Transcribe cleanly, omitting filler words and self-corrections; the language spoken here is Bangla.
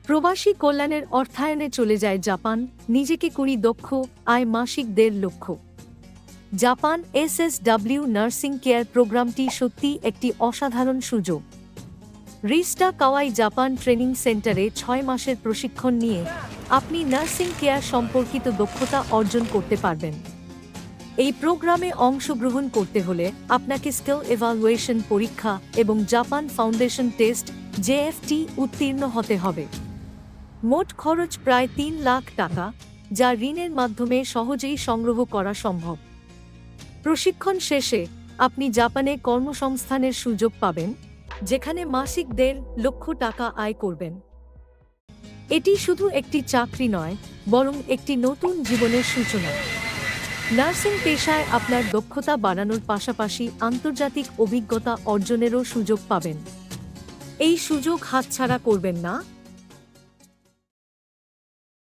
প্রবাসী কল্যাণের অর্থায়নে চলে যায় জাপান, নিজেকে করি দক্ষ, আয় মাসিক ১.৫ লক্ষ। জাপান এসএসডব্লিউ নার্সিং কেয়ার প্রোগ্রামটি সত্যিই একটি অসাধারণ সুযোগ। রিস্টা কাওয়াই জাপান ট্রেনিং সেন্টারে ৬ মাসের প্রশিক্ষণ নিয়ে আপনি নার্সিং কেয়ার সম্পর্কিত দক্ষতা অর্জন করতে পারবেন। এই প্রোগ্রামে অংশগ্রহণ করতে হলে আপনাকে স্কিল এভালুয়েশন পরীক্ষা এবং জাপান ফাউন্ডেশন টেস্ট জেএফটি উত্তীর্ণ হতে হবে। মোট খরচ প্রায় ৩ লাখ টাকা, যা ঋণের মাধ্যমে সহজেই সংগ্রহ করা সম্ভব। প্রশিক্ষণ শেষে আপনি জাপানে কর্মসংস্থানের সুযোগ পাবেন, যেখানে মাসিক ১.৫ লক্ষ টাকা আয় করবেন। এটি শুধু একটি চাকরি নয়, বরং একটি নতুন জীবনের সূচনা। নার্সিং পেশায় আপনার দক্ষতা বাড়ানোর পাশাপাশি আন্তর্জাতিক অভিজ্ঞতা অর্জনেরও সুযোগ পাবেন। এই সুযোগ হাতছাড়া করবেন না।